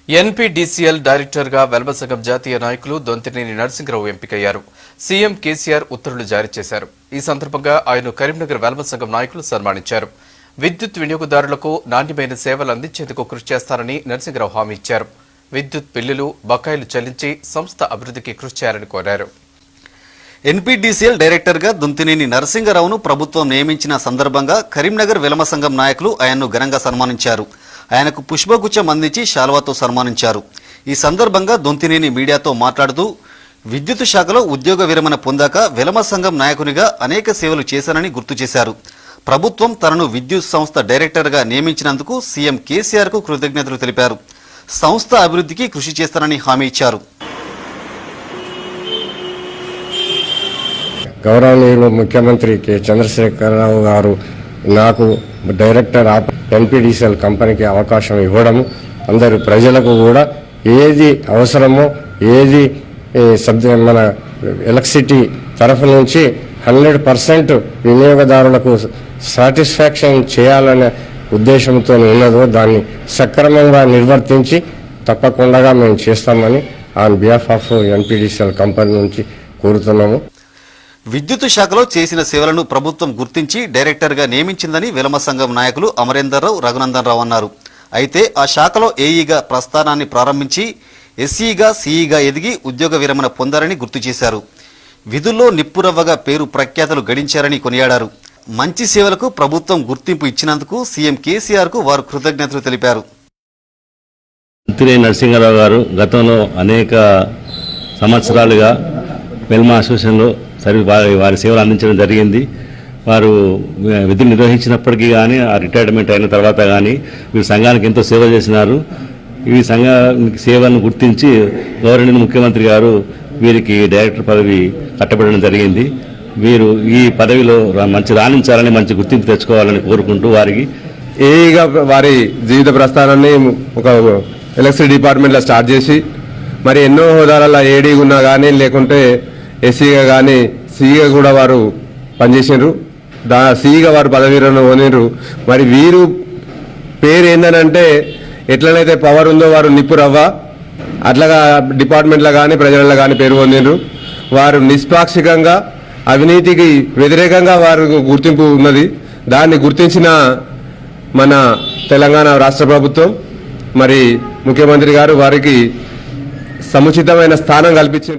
NPDCL డైరెక్టర్గా వెల్మసంగం జాతీయ నాయకులు దొంతినేని నరసింహరావు ఎంపికయ్యారు. సీఎం కేసీఆర్ ఉత్తర్వులు జారీ చేశారు. ఈ సందర్భంగా ఆయన కరీంనగర్ వెల్మసంగం నాయకులు సన్మానించారు. విద్యుత్ వినియోగదారులకు నాణ్యమైన సేవలు అందించేందుకు కృషి చేస్తారని నరసింహరావు హామీ ఇచ్చారు. విద్యుత్ బిల్లులు, బకాయిలు చెల్లించి సంస్థ అభివృద్ధికి కృషి చేయాలని కోరారు. ఎన్పీడీసీఎల్ డైరెక్టర్గా దొంతినేని నరసింహరావును ప్రభుత్వం నియమించిన సందర్భంగా కరీంనగర్ వెలమసంగం నాయకులు ఆయన్ను ఘనంగా సన్మానించారు. ఆయనకు పుష్పగుచ్చం అందించి శాల్వాతో సన్మానించారు. ఈ సందర్భంగా దొంతినేని మీడియాతో మాట్లాడుతూ విద్యుత్ శాఖలో ఉద్యోగ విరమణ పొందాక వెలమసంగం నాయకునిగా అనేక సేవలు చేశానని గుర్తు చేశారు. ప్రభుత్వం తనను విద్యుత్ సంస్థ డైరెక్టర్గా నియమించినందుకు సీఎం కేసీఆర్కు కృతజ్ఞతలు తెలిపారు. సంస్థ అభివృద్ధికి కృషి చేస్తానని హామీ ఇచ్చారు. గౌరవనీయులు ముఖ్యమంత్రి కె చంద్రశేఖరరావు గారు నాకు డైరెక్టర్ ఆఫ్ ఎన్పీడీసీఎల్ కంపెనీకి అవకాశం ఇవ్వడము, అందరు ప్రజలకు కూడా ఏది అవసరమో ఏది మన ఎలక్ట్రిసిటీ తరఫు నుంచి 100% వినియోగదారులకు సాటిస్ఫాక్షన్ చేయాలనే ఉద్దేశంతో ఉన్నదో దాన్ని సక్రమంగా నిర్వర్తించి తప్పకుండా మేము చేస్తామని on behalf of NPDCL company నుంచి కోరుతున్నాము. విద్యుత్ శాఖలో చేసిన సేవలను ప్రభుత్వం గుర్తించి డైరెక్టర్గా నియమించిందని వెలమసంగం నాయకులు అమరేందర్రావు, రఘునందన్ రావు అన్నారు. అయితే ఆ శాఖలో ఏఈగా ప్రస్థానాన్ని ప్రారంభించి ఎస్ఈగా, సిఈగా ఎదిగి ఉద్యోగ విరమణ పొందారని గుర్తు చేశారు. విధుల్లో నిప్పురవ్వగా పేరు ప్రఖ్యాతలు గడించారని కొనియాడారు. మంచి సేవలకు ప్రభుత్వం గుర్తింపు ఇచ్చినందుకు సీఎం కేసీఆర్కు వారు కృతజ్ఞతలు తెలిపారు. దొంతినేని నరసింహరావు గారు గతంలో అనేక సంవత్సరాలుగా వెల్మా అసోసియేషన్లో వారి సేవలు అందించడం జరిగింది. వారు విధులు నిర్వహించినప్పటికీ కానీ, ఆ రిటైర్మెంట్ అయిన తర్వాత కానీ వీరు సంఘానికి ఎంతో సేవ చేసినారు. ఈ సంఘానికి సేవలను గుర్తించి గౌరవనీయ ముఖ్యమంత్రి గారు వీరికి డైరెక్టర్ పదవి కట్టబెట్టడం జరిగింది. వీరు ఈ పదవిలో మంచి రాణించాలని, మంచి గుర్తింపు తెచ్చుకోవాలని కోరుకుంటూ వారికి ఏఈగా వారి జీవిత ప్రస్థానాన్ని ఒక ఎలక్ట్రిసిటీ డిపార్ట్మెంట్లో స్టార్ట్ చేసి మరి ఎన్నో హోదాలలో ఏడీ ఉన్నా కానీ లేకుంటే ఎస్సీగా కానీ సిఈగా కూడా వారు పనిచేసినారు. సిఈగా వారు పదవి విరమణ పొందినారు. మరి వీరు పేరు ఏందనంటే ఎట్లనైతే పవర్ ఉందో వారు నిప్పు రవ్వ, అట్లాగా డిపార్ట్మెంట్లో కానీ ప్రజలలో కానీ పేరు పొందినారు. వారు నిష్పాక్షికంగా అవినీతికి వ్యతిరేకంగా వారు గుర్తింపు ఉన్నది. దాన్ని గుర్తించిన మన తెలంగాణ రాష్ట్ర ప్రభుత్వం మరి ముఖ్యమంత్రి గారు వారికి సముచితమైన స్థానం కల్పించారు.